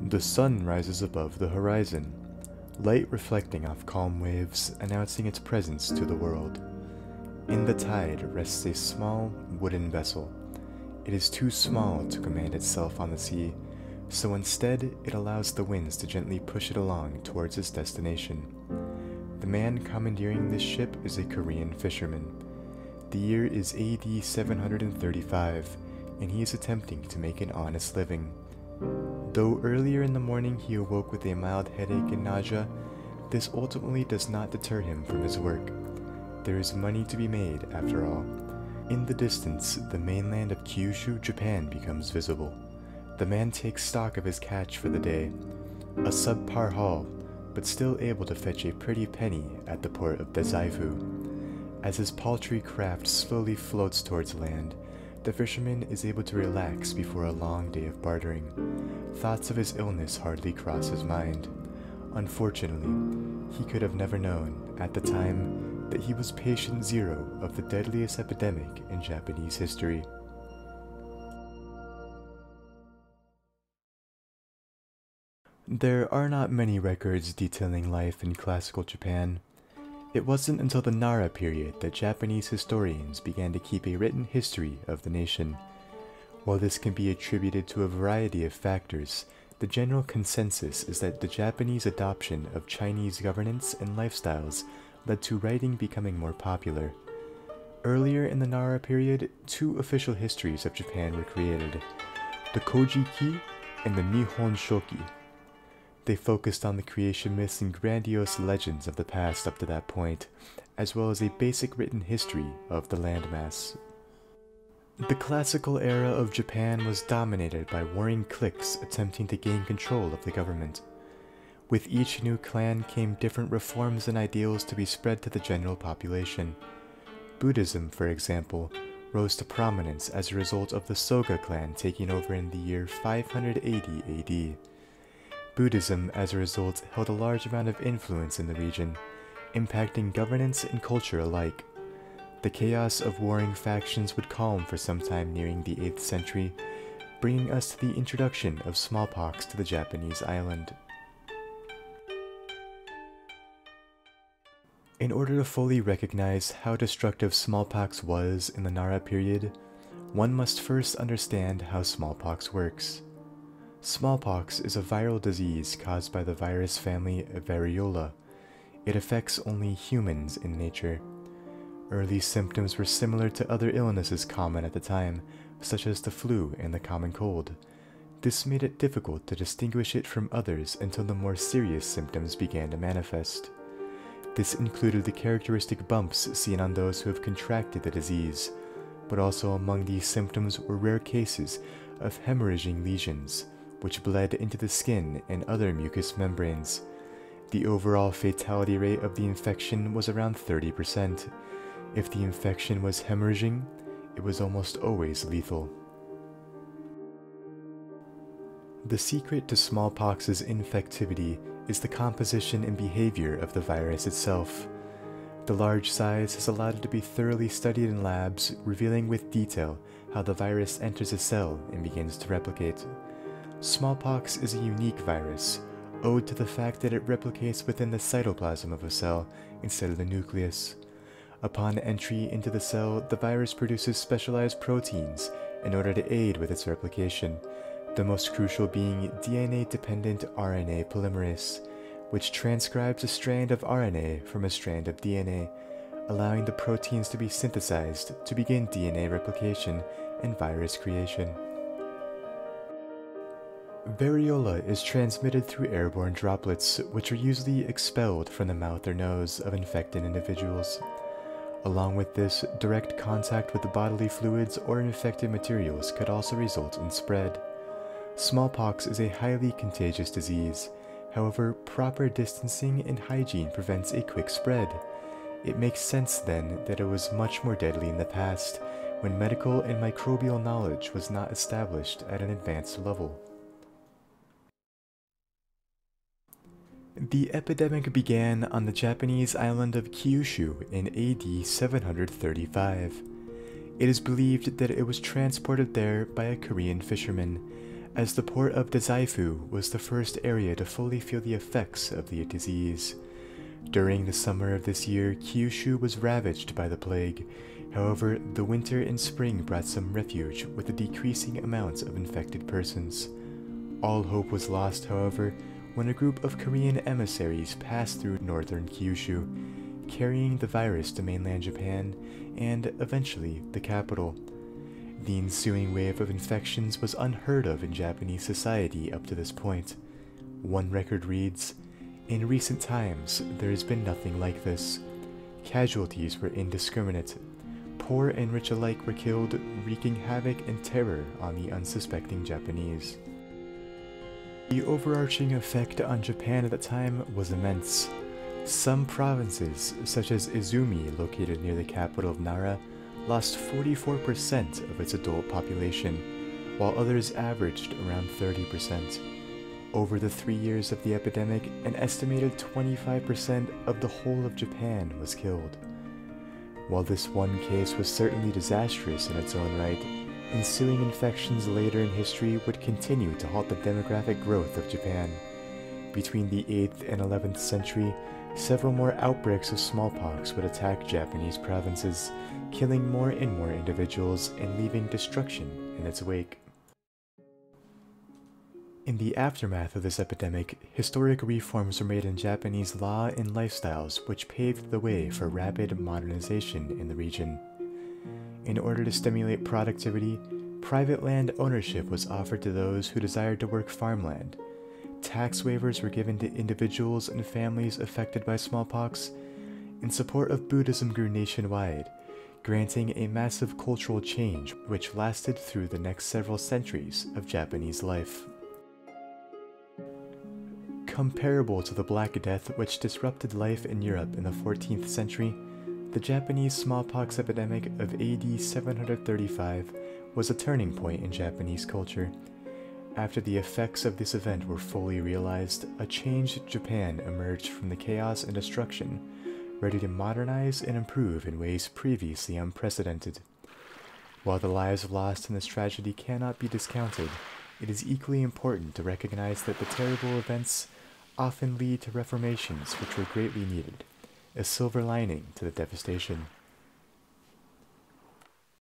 The sun rises above the horizon, light reflecting off calm waves, announcing its presence to the world. In the tide rests a small, wooden vessel. It is too small to command itself on the sea, so instead it allows the winds to gently push it along towards its destination. The man commandeering this ship is a Korean fisherman. The year is AD 735, and he is attempting to make an honest living. Though earlier in the morning he awoke with a mild headache and nausea, this ultimately does not deter him from his work. There is money to be made, after all. In the distance, the mainland of Kyushu, Japan becomes visible. The man takes stock of his catch for the day, a subpar haul, but still able to fetch a pretty penny at the port of Dazaifu. As his paltry craft slowly floats towards land, the fisherman is able to relax before a long day of bartering. Thoughts of his illness hardly cross his mind. Unfortunately, he could have never known, at the time, that he was patient zero of the deadliest epidemic in Japanese history. There are not many records detailing life in classical Japan. It wasn't until the Nara period that Japanese historians began to keep a written history of the nation. While this can be attributed to a variety of factors, the general consensus is that the Japanese adoption of Chinese governance and lifestyles led to writing becoming more popular. Earlier in the Nara period, two official histories of Japan were created, the Kojiki and the Nihon Shoki. They focused on the creation myths and grandiose legends of the past up to that point, as well as a basic written history of the landmass. The classical era of Japan was dominated by warring cliques attempting to gain control of the government. With each new clan came different reforms and ideals to be spread to the general population. Buddhism, for example, rose to prominence as a result of the Soga clan taking over in the year 580 AD. Buddhism, as a result, held a large amount of influence in the region, impacting governance and culture alike. The chaos of warring factions would calm for some time nearing the 8th century, bringing us to the introduction of smallpox to the Japanese island. In order to fully recognize how destructive smallpox was in the Nara period, one must first understand how smallpox works. Smallpox is a viral disease caused by the virus family Variola. It affects only humans in nature. Early symptoms were similar to other illnesses common at the time, such as the flu and the common cold. This made it difficult to distinguish it from others until the more serious symptoms began to manifest. This included the characteristic bumps seen on those who have contracted the disease, but also among these symptoms were rare cases of hemorrhaging lesions, which bled into the skin and other mucous membranes. The overall fatality rate of the infection was around 30%. If the infection was hemorrhaging, it was almost always lethal. The secret to smallpox's infectivity is the composition and behavior of the virus itself. The large size has allowed it to be thoroughly studied in labs, revealing with detail how the virus enters a cell and begins to replicate. Smallpox is a unique virus, owed to the fact that it replicates within the cytoplasm of a cell instead of the nucleus. Upon entry into the cell, the virus produces specialized proteins in order to aid with its replication, the most crucial being DNA-dependent RNA polymerase, which transcribes a strand of RNA from a strand of DNA, allowing the proteins to be synthesized to begin DNA replication and virus creation. Variola is transmitted through airborne droplets, which are usually expelled from the mouth or nose of infected individuals. Along with this, direct contact with the bodily fluids or infected materials could also result in spread. Smallpox is a highly contagious disease. However, proper distancing and hygiene prevents a quick spread. It makes sense then that it was much more deadly in the past, when medical and microbial knowledge was not established at an advanced level. The epidemic began on the Japanese island of Kyushu in AD 735. It is believed that it was transported there by a Korean fisherman, as the port of Dazaifu was the first area to fully feel the effects of the disease. During the summer of this year, Kyushu was ravaged by the plague. However, the winter and spring brought some refuge with a decreasing amount of infected persons. All hope was lost, however, when a group of Korean emissaries passed through northern Kyushu, carrying the virus to mainland Japan and, eventually, the capital. The ensuing wave of infections was unheard of in Japanese society up to this point. One record reads, "In recent times, there has been nothing like this. Casualties were indiscriminate. Poor and rich alike were killed, wreaking havoc and terror on the unsuspecting Japanese." The overarching effect on Japan at the time was immense. Some provinces, such as Izumi, located near the capital of Nara, lost 44% of its adult population, while others averaged around 30%. Over the 3 years of the epidemic, an estimated 25% of the whole of Japan was killed. While this one case was certainly disastrous in its own right, ensuing infections later in history would continue to halt the demographic growth of Japan. Between the 8th and 11th century, several more outbreaks of smallpox would attack Japanese provinces, killing more and more individuals and leaving destruction in its wake. In the aftermath of this epidemic, historic reforms were made in Japanese law and lifestyles which paved the way for rapid modernization in the region. In order to stimulate productivity, private land ownership was offered to those who desired to work farmland. Tax waivers were given to individuals and families affected by smallpox, and support of Buddhism grew nationwide, granting a massive cultural change which lasted through the next several centuries of Japanese life. Comparable to the Black Death which disrupted life in Europe in the 14th century, the Japanese smallpox epidemic of AD 735 was a turning point in Japanese culture. After the effects of this event were fully realized, a changed Japan emerged from the chaos and destruction, ready to modernize and improve in ways previously unprecedented. While the lives lost in this tragedy cannot be discounted, it is equally important to recognize that the terrible events often lead to reformations which were greatly needed, a silver lining to the devastation.